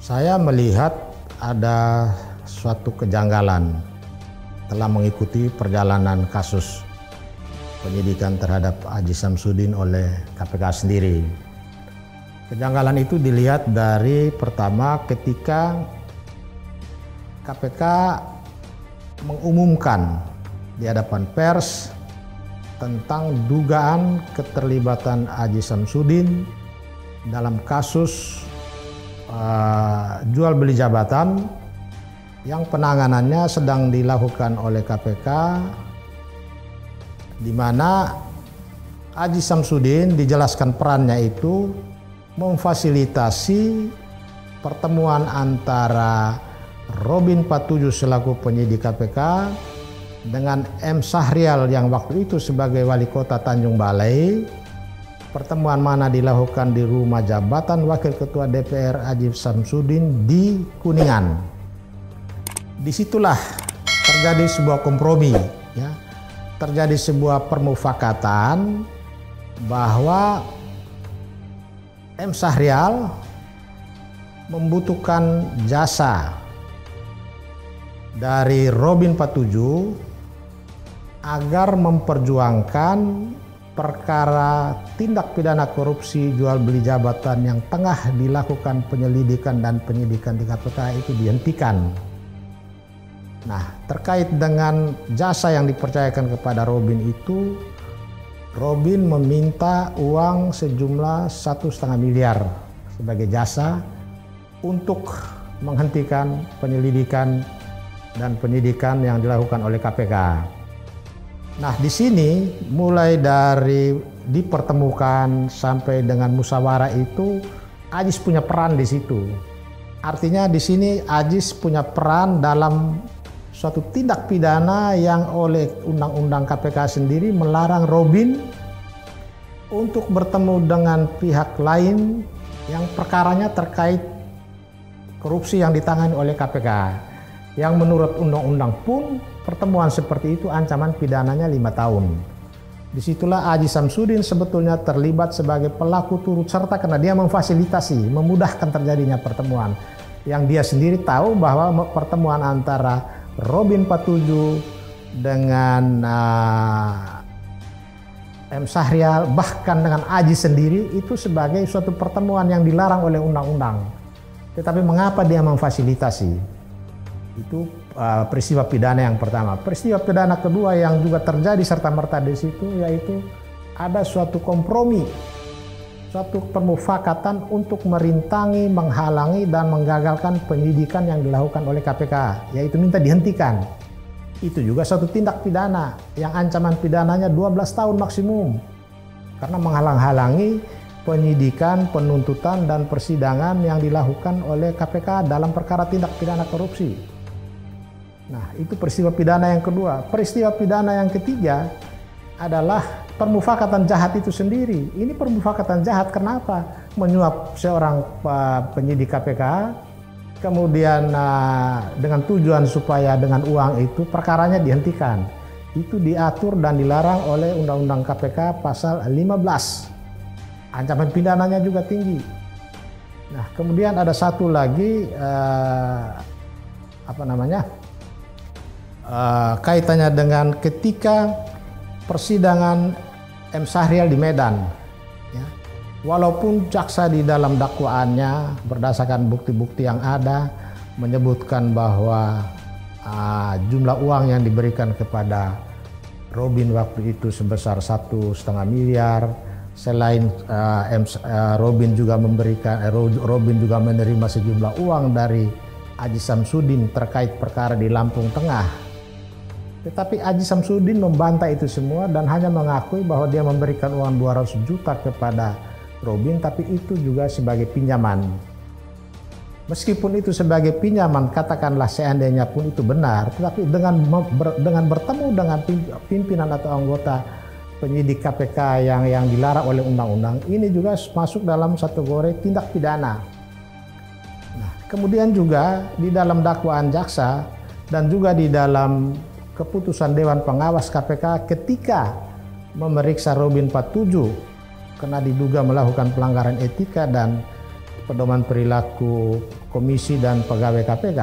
Saya melihat ada suatu kejanggalan telah mengikuti perjalanan kasus penyidikan terhadap Aziz Syamsuddin oleh KPK sendiri. Kejanggalan itu dilihat dari pertama ketika KPK mengumumkan di hadapan pers tentang dugaan keterlibatan Aziz Syamsuddin dalam kasus jual beli jabatan yang penanganannya sedang dilakukan oleh KPK, di mana Aziz Syamsuddin dijelaskan perannya itu memfasilitasi pertemuan antara Robin 47 selaku penyidik KPK dengan M. Syahrial yang waktu itu sebagai wali kota Tanjung Balai. Pertemuan mana dilakukan di rumah jabatan Wakil Ketua DPR Aziz Syamsuddin di Kuningan. Disitulah terjadi sebuah kompromi, ya. Terjadi sebuah permufakatan bahwa M. Syahrial membutuhkan jasa dari Robin 47 agar memperjuangkan perkara tindak pidana korupsi jual beli jabatan yang tengah dilakukan penyelidikan dan penyidikan di KPK itu dihentikan. Nah, terkait dengan jasa yang dipercayakan kepada Robin itu, Robin meminta uang sejumlah 1,5 miliar sebagai jasa untuk menghentikan penyelidikan dan penyidikan yang dilakukan oleh KPK. Nah, di sini mulai dari dipertemukan sampai dengan musyawarah itu Aziz punya peran di situ. Artinya di sini Aziz punya peran dalam suatu tindak pidana yang oleh undang-undang KPK sendiri melarang Robin untuk bertemu dengan pihak lain yang perkaranya terkait korupsi yang ditangani oleh KPK. Yang menurut undang-undang pun pertemuan seperti itu ancaman pidananya 5 tahun. Disitulah Aziz Syamsuddin sebetulnya terlibat sebagai pelaku turut serta karena dia memfasilitasi, memudahkan terjadinya pertemuan. Yang dia sendiri tahu bahwa pertemuan antara Robin 47 dengan M. Syahrial bahkan dengan Aziz sendiri itu sebagai suatu pertemuan yang dilarang oleh undang-undang. Tetapi mengapa dia memfasilitasi? Itu peristiwa pidana yang pertama. Peristiwa pidana kedua yang juga terjadi serta-merta di situ yaitu ada suatu kompromi, suatu permufakatan untuk merintangi, menghalangi dan menggagalkan penyidikan yang dilakukan oleh KPK, yaitu minta dihentikan. Itu juga suatu tindak pidana yang ancaman pidananya 12 tahun maksimum karena menghalang-halangi penyidikan, penuntutan dan persidangan yang dilakukan oleh KPK dalam perkara tindak pidana korupsi. Nah, itu peristiwa pidana yang kedua. Peristiwa pidana yang ketiga adalah permufakatan jahat itu sendiri. Ini permufakatan jahat kenapa? Menyuap seorang penyidik KPK, kemudian dengan tujuan supaya dengan uang itu perkaranya dihentikan. Itu diatur dan dilarang oleh Undang-Undang KPK pasal 15. Ancaman pidananya juga tinggi. Nah, kemudian ada satu lagi kaitannya dengan ketika persidangan M. Syahrial di Medan, ya. Walaupun jaksa di dalam dakwaannya berdasarkan bukti-bukti yang ada menyebutkan bahwa jumlah uang yang diberikan kepada Robin waktu itu sebesar 1,5 miliar. Selain Robin juga menerima sejumlah uang dari Aziz Syamsuddin terkait perkara di Lampung Tengah. Tetapi Aziz Syamsuddin membantah itu semua dan hanya mengakui bahwa dia memberikan uang 200 juta kepada Robin, tapi itu juga sebagai pinjaman. Meskipun itu sebagai pinjaman, katakanlah seandainya pun itu benar, tetapi dengan bertemu dengan pimpinan atau anggota penyidik KPK yang dilarang oleh undang-undang, ini juga masuk dalam kategori tindak pidana. Nah, kemudian juga di dalam dakwaan jaksa dan juga di dalam keputusan Dewan Pengawas KPK ketika memeriksa Robin 47 karena diduga melakukan pelanggaran etika dan pedoman perilaku komisi dan pegawai KPK.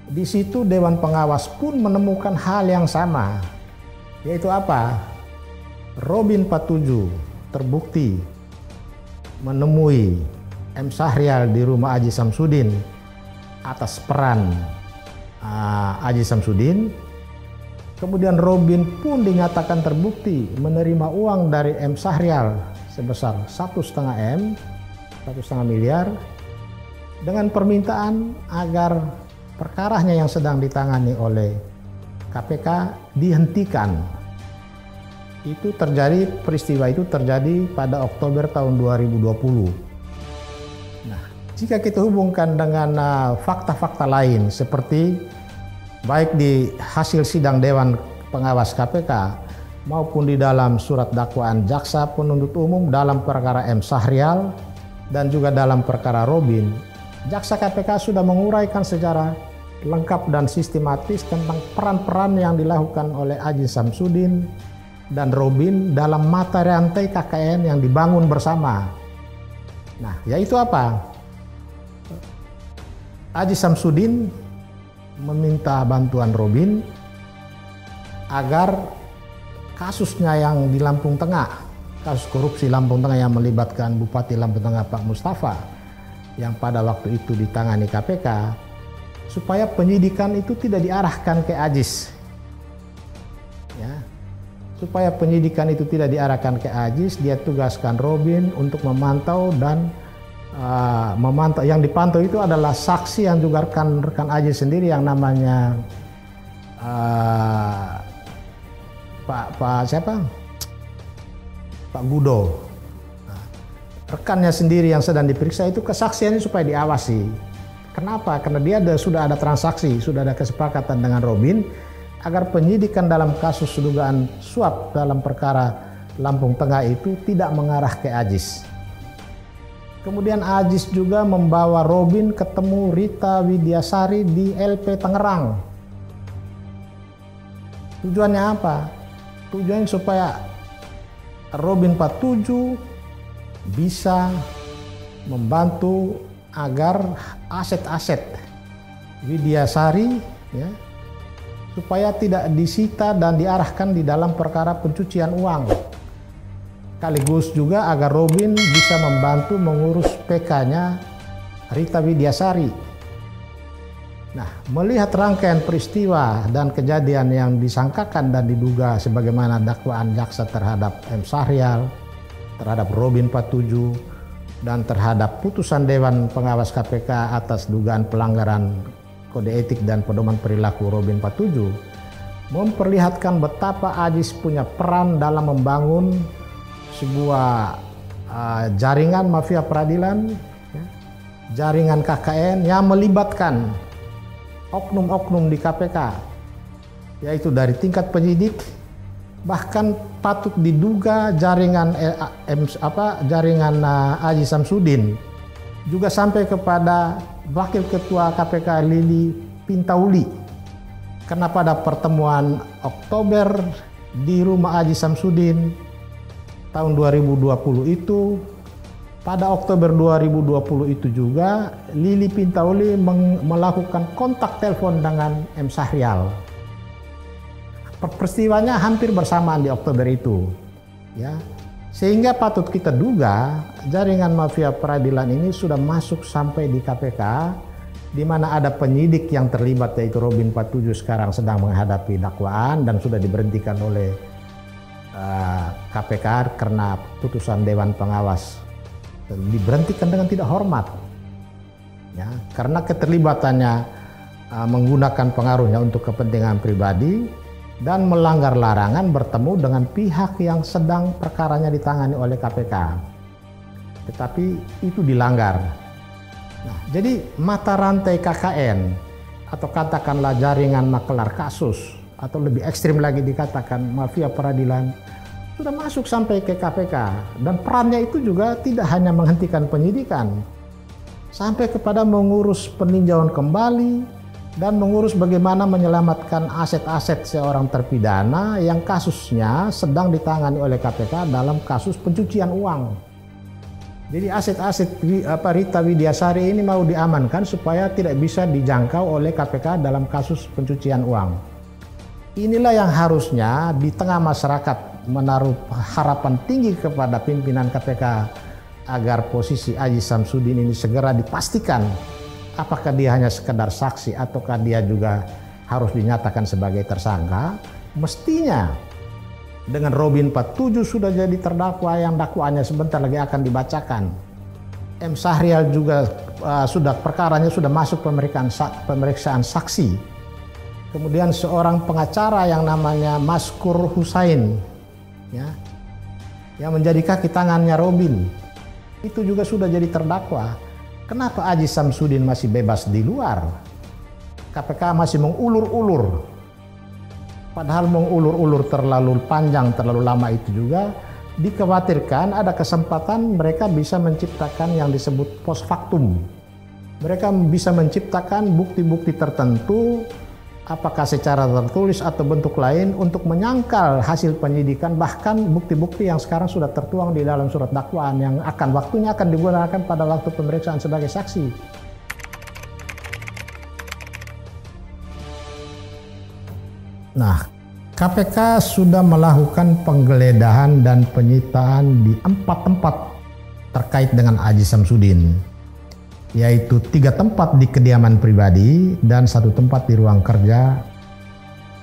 Di situ Dewan Pengawas pun menemukan hal yang sama, yaitu apa? Robin 47 terbukti menemui M. Syahrial di rumah Aji Samsudin atas peran Aji Samsudin. Kemudian Robin pun dinyatakan terbukti menerima uang dari M. Syahrial sebesar 1,5 miliar dengan permintaan agar perkaranya yang sedang ditangani oleh KPK dihentikan. Peristiwa itu terjadi pada Oktober tahun 2020. Nah, jika kita hubungkan dengan fakta-fakta lain seperti baik di hasil sidang Dewan Pengawas KPK maupun di dalam surat dakwaan jaksa penuntut umum dalam perkara M. Syahrial dan juga dalam perkara Robin, jaksa KPK sudah menguraikan secara lengkap dan sistematis tentang peran-peran yang dilakukan oleh Aji Samsudin dan Robin dalam mata rantai KKN yang dibangun bersama. Nah, yaitu apa? Aji Samsudin meminta bantuan Robin agar kasusnya yang di Lampung Tengah, kasus korupsi Lampung Tengah yang melibatkan Bupati Lampung Tengah Pak Mustafa yang pada waktu itu ditangani KPK, supaya penyidikan itu tidak diarahkan ke Ajis, ya. Supaya penyidikan itu tidak diarahkan ke Ajis, dia tugaskan Robin untuk memantau dan memantau. Yang dipantau itu adalah saksi yang juga rekan Ajis sendiri yang namanya Pak Gudo. Nah, rekannya sendiri yang sedang diperiksa itu kesaksiannya supaya diawasi. Kenapa? Karena dia sudah ada transaksi, sudah ada kesepakatan dengan Robin agar penyidikan dalam kasus dugaan suap dalam perkara Lampung Tengah itu tidak mengarah ke Ajis. Kemudian Ajis juga membawa Robin ketemu Rita Widiasari di LP Tangerang. Tujuannya apa? Tujuannya supaya Robin 47 bisa membantu agar aset-aset Widiasari, ya, supaya tidak disita dan diarahkan di dalam perkara pencucian uang. Sekaligus juga agar Robin bisa membantu mengurus PK-nya Rita Widiasari. Nah, melihat rangkaian peristiwa dan kejadian yang disangkakan dan diduga sebagaimana dakwaan jaksa terhadap M. Syahrial, terhadap Robin 47, dan terhadap putusan Dewan Pengawas KPK atas dugaan pelanggaran kode etik dan pedoman perilaku Robin 47, memperlihatkan betapa Ajis punya peran dalam membangun sebuah jaringan mafia peradilan, ya, jaringan KKN yang melibatkan oknum-oknum di KPK, yaitu dari tingkat penyidik, bahkan patut diduga jaringan Aji Samsudin juga sampai kepada Wakil Ketua KPK Lili Pintauli, karena pada pertemuan Oktober di rumah Aji Samsudin tahun 2020 itu, pada Oktober 2020 itu juga Lili Pintauli melakukan kontak telepon dengan M. Syahrial. Peristiwanya hampir bersamaan di Oktober itu, ya, sehingga patut kita duga jaringan mafia peradilan ini sudah masuk sampai di KPK, di mana ada penyidik yang terlibat yaitu Robin 47 sekarang sedang menghadapi dakwaan dan sudah diberhentikan oleh KPK karena putusan Dewan Pengawas, diberhentikan dengan tidak hormat, ya, karena keterlibatannya menggunakan pengaruhnya untuk kepentingan pribadi dan melanggar larangan bertemu dengan pihak yang sedang perkaranya ditangani oleh KPK. Tetapi itu dilanggar. Nah, jadi mata rantai KKN atau katakanlah jaringan makelar kasus, atau lebih ekstrim lagi dikatakan mafia peradilan, sudah masuk sampai ke KPK, dan perannya itu juga tidak hanya menghentikan penyidikan, sampai kepada mengurus peninjauan kembali dan mengurus bagaimana menyelamatkan aset-aset seorang terpidana yang kasusnya sedang ditangani oleh KPK dalam kasus pencucian uang. Jadi aset-aset Rita Widiasari ini mau diamankan supaya tidak bisa dijangkau oleh KPK dalam kasus pencucian uang. Inilah yang harusnya di tengah masyarakat menaruh harapan tinggi kepada pimpinan KPK agar posisi Aziz Samsudin ini segera dipastikan apakah dia hanya sekedar saksi ataukah dia juga harus dinyatakan sebagai tersangka. Mestinya dengan Robin 47 sudah jadi terdakwa yang dakwaannya sebentar lagi akan dibacakan. M. Sahrial juga perkaranya sudah masuk pemeriksaan saksi. Kemudian seorang pengacara yang namanya Maskur Husain, ya, yang menjadi kaki tangannya Robin, itu juga sudah jadi terdakwa. Kenapa Aziz Samsudin masih bebas di luar? KPK masih mengulur-ulur. Padahal mengulur-ulur terlalu panjang, terlalu lama itu juga dikhawatirkan ada kesempatan mereka bisa menciptakan yang disebut post factum. Mereka bisa menciptakan bukti-bukti tertentu, apakah secara tertulis atau bentuk lain, untuk menyangkal hasil penyidikan, bahkan bukti-bukti yang sekarang sudah tertuang di dalam surat dakwaan yang waktunya akan digunakan pada waktu pemeriksaan sebagai saksi. Nah, KPK sudah melakukan penggeledahan dan penyitaan di 4 tempat terkait dengan Aziz Samsudin, yaitu 3 tempat di kediaman pribadi dan 1 tempat di ruang kerja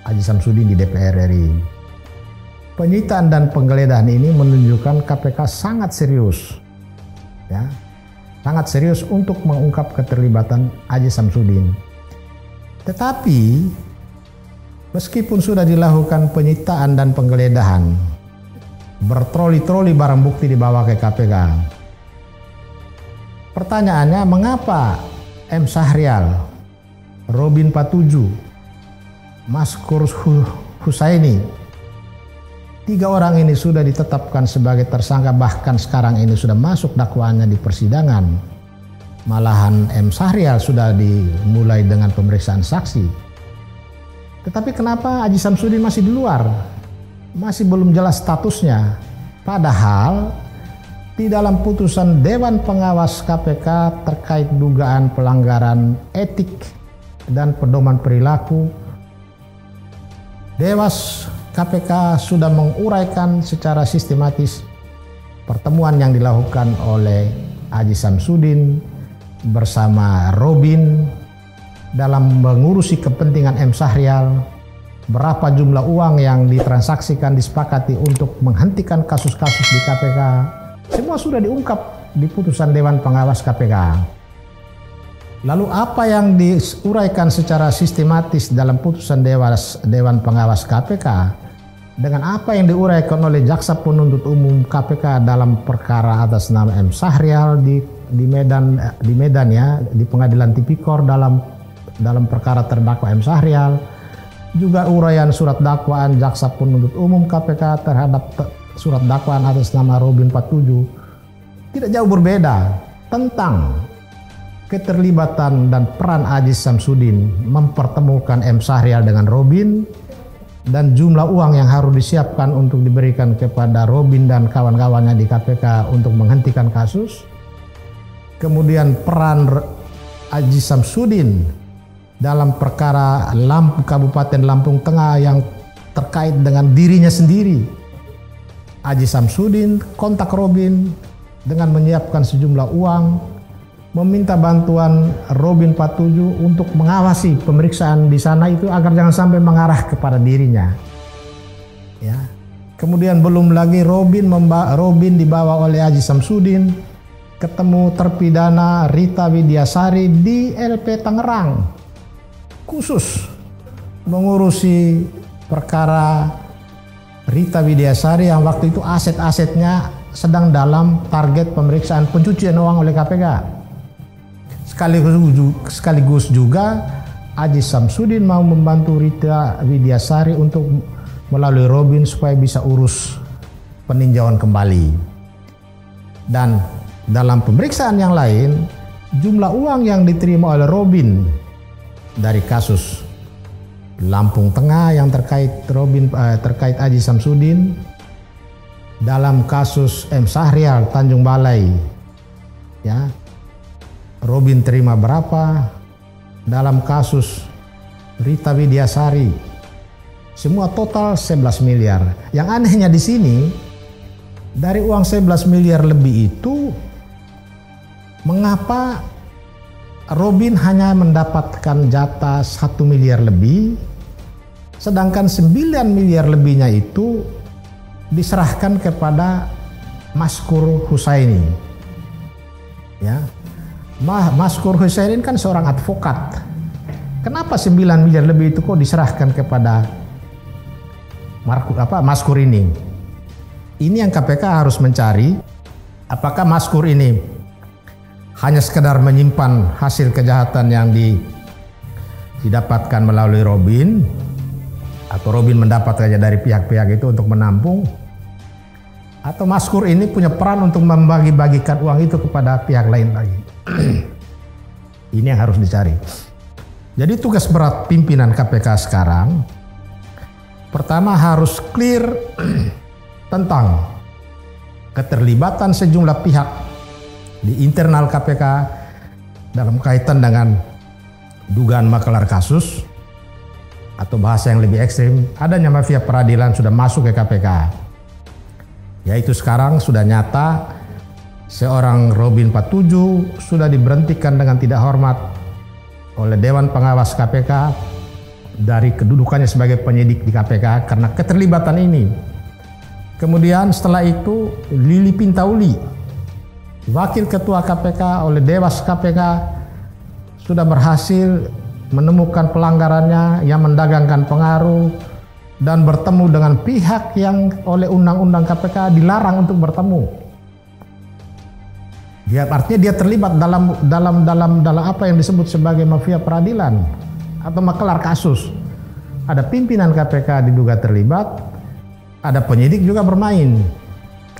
Aziz Samsudin di DPR RI. Penyitaan dan penggeledahan ini menunjukkan KPK sangat serius, ya, sangat serius untuk mengungkap keterlibatan Aziz Samsudin. Tetapi meskipun sudah dilakukan penyitaan dan penggeledahan, bertroli-troli barang bukti dibawa ke KPK. Pertanyaannya, mengapa M. Sahrial, Robin 47, Maskur Husaini, 3 orang ini sudah ditetapkan sebagai tersangka, bahkan sekarang ini sudah masuk dakwaannya di persidangan. Malahan M. Sahrial sudah dimulai dengan pemeriksaan saksi. Tetapi kenapa Aziz Samsudin masih di luar? Masih belum jelas statusnya. Padahal di dalam putusan Dewan Pengawas KPK terkait dugaan pelanggaran etik dan pedoman perilaku, Dewas KPK sudah menguraikan secara sistematis pertemuan yang dilakukan oleh Aziz Samsudin bersama Robin dalam mengurusi kepentingan M. Sahrial, berapa jumlah uang yang ditransaksikan disepakati untuk menghentikan kasus-kasus di KPK. Semua sudah diungkap di putusan Dewan Pengawas KPK. Lalu apa yang diuraikan secara sistematis dalam putusan Dewan Pengawas KPK dengan apa yang diuraikan oleh Jaksa Penuntut Umum KPK dalam perkara atas nama M. Sahrial di Medan ya, di Pengadilan Tipikor dalam perkara terdakwa M. Sahrial, juga uraian surat dakwaan Jaksa Penuntut Umum KPK terhadap surat dakwaan atas nama Robin 47 tidak jauh berbeda tentang keterlibatan dan peran Aziz Samsudin mempertemukan M. Sahrial dengan Robin dan jumlah uang yang harus disiapkan untuk diberikan kepada Robin dan kawan-kawannya di KPK untuk menghentikan kasus. Kemudian peran Aziz Samsudin dalam perkara Kabupaten Lampung Tengah yang terkait dengan dirinya sendiri. Aziz Samsudin kontak Robin dengan menyiapkan sejumlah uang, meminta bantuan Robin 47 untuk mengawasi pemeriksaan di sana itu agar jangan sampai mengarah kepada dirinya. Ya. Kemudian belum lagi Robin dibawa oleh Aziz Samsudin ketemu terpidana Rita Widiasari di LP Tangerang, khusus mengurusi perkara Rita Widiasari yang waktu itu aset-asetnya sedang dalam target pemeriksaan pencucian uang oleh KPK. Sekaligus juga Aziz Samsudin mau membantu Rita Widiasari untuk melalui Robin supaya bisa urus peninjauan kembali. Dan dalam pemeriksaan yang lain, jumlah uang yang diterima oleh Robin dari kasus Lampung Tengah yang terkait Aziz Samsudin, dalam kasus M. Sahrial Tanjung Balai Ya, Robin terima berapa dalam kasus Rita Widiasari? Semua total 11 miliar. Yang anehnya di sini, dari uang 11 miliar lebih itu, mengapa Robin hanya mendapatkan jatah 1 miliar lebih, sedangkan 9 miliar lebihnya itu diserahkan kepada Maskur Husaini. Ya, Maskur Husaini kan seorang advokat. Kenapa 9 miliar lebih itu kok diserahkan kepada Maskur ini? Ini yang KPK harus mencari. Apakah Maskur ini hanya sekedar menyimpan hasil kejahatan yang didapatkan melalui Robin, atau Robin mendapatkannya dari pihak-pihak itu untuk menampung, atau Maskur ini punya peran untuk membagi-bagikan uang itu kepada pihak lain lagi. Ini yang harus dicari. Jadi tugas berat pimpinan KPK sekarang, pertama harus clear tentang keterlibatan sejumlah pihak di internal KPK dalam kaitan dengan dugaan maklar kasus, atau bahasa yang lebih ekstrim, adanya mafia peradilan sudah masuk ke KPK. Yaitu sekarang sudah nyata seorang Robin 47 sudah diberhentikan dengan tidak hormat oleh Dewan Pengawas KPK dari kedudukannya sebagai penyidik di KPK karena keterlibatan ini. Kemudian setelah itu Lili Pintauli, Wakil Ketua KPK oleh Dewas KPK, sudah berhasil menemukan pelanggarannya yang mendagangkan pengaruh dan bertemu dengan pihak yang oleh undang-undang KPK dilarang untuk bertemu. Artinya dia terlibat dalam apa yang disebut sebagai mafia peradilan atau maklar kasus. Ada pimpinan KPK diduga terlibat, ada penyidik juga bermain.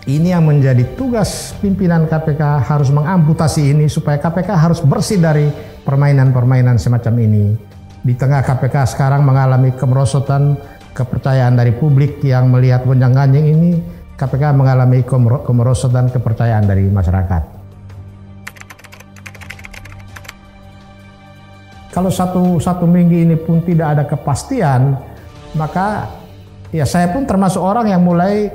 Ini yang menjadi tugas pimpinan KPK, harus mengamputasi ini supaya KPK harus bersih dari permainan-permainan semacam ini. Di tengah KPK sekarang mengalami kemerosotan kepercayaan dari publik yang melihat gonjang-ganjing ini, KPK mengalami kemerosotan kepercayaan dari masyarakat. Kalau satu minggu ini pun tidak ada kepastian, maka ya saya pun termasuk orang yang mulai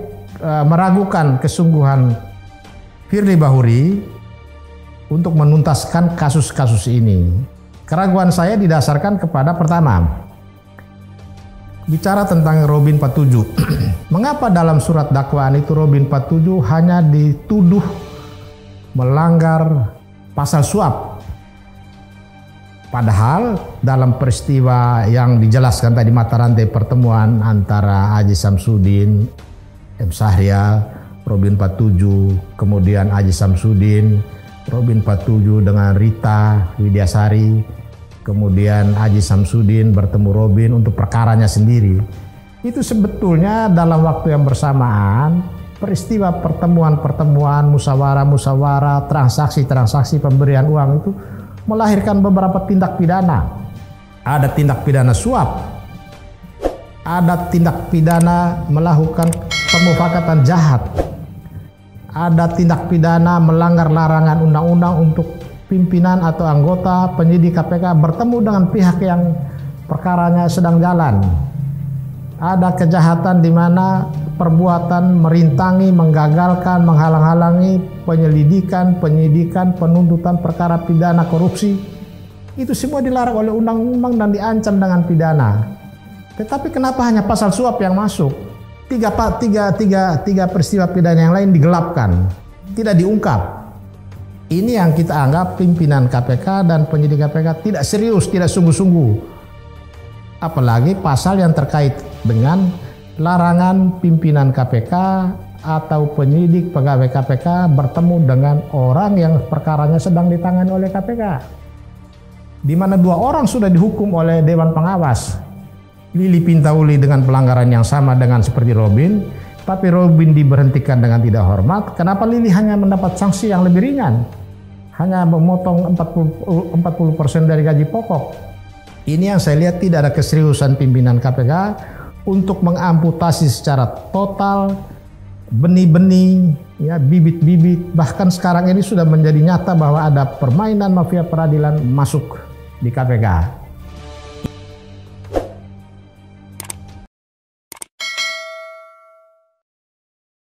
meragukan kesungguhan Firly Bahuri untuk menuntaskan kasus-kasus ini. Keraguan saya didasarkan kepada pertama, bicara tentang Robin 47. Mengapa dalam surat dakwaan itu Robin 47 hanya dituduh melanggar pasal suap? Padahal dalam peristiwa yang dijelaskan tadi mata rantai pertemuan antara Aji Samsudin, M. Syahrial, Robin 47, kemudian Aji Samsudin, Robin 47 dengan Rita Widiasari, kemudian Aji Samsudin bertemu Robin untuk perkaranya sendiri. Itu sebetulnya dalam waktu yang bersamaan peristiwa pertemuan-pertemuan, musyawarah-musyawarah, transaksi-transaksi pemberian uang itu melahirkan beberapa tindak pidana. Ada tindak pidana suap, ada tindak pidana melakukan pemufakatan jahat, ada tindak pidana melanggar larangan undang-undang untuk pimpinan atau anggota penyidik KPK bertemu dengan pihak yang perkaranya sedang jalan. Ada kejahatan di mana perbuatan merintangi, menggagalkan, menghalang-halangi penyelidikan, penyidikan, penuntutan perkara pidana korupsi. Itu semua dilarang oleh undang-undang dan diancam dengan pidana. Tetapi kenapa hanya pasal suap yang masuk? Tiga peristiwa pidana yang lain digelapkan, tidak diungkap. Ini yang kita anggap pimpinan KPK dan penyidik KPK tidak serius, tidak sungguh-sungguh. Apalagi pasal yang terkait dengan larangan pimpinan KPK atau penyidik pegawai KPK bertemu dengan orang yang perkaranya sedang ditangani oleh KPK. Di mana 2 orang sudah dihukum oleh Dewan Pengawas. Lili Pintauli dengan pelanggaran yang sama dengan seperti Robin, tapi Robin diberhentikan dengan tidak hormat. Kenapa Lili hanya mendapat sanksi yang lebih ringan? Hanya memotong 40% dari gaji pokok. Ini yang saya lihat tidak ada keseriusan pimpinan KPK untuk mengamputasi secara total benih-benih ya bibit-bibit, bahkan sekarang ini sudah menjadi nyata bahwa ada permainan mafia peradilan masuk di KPK.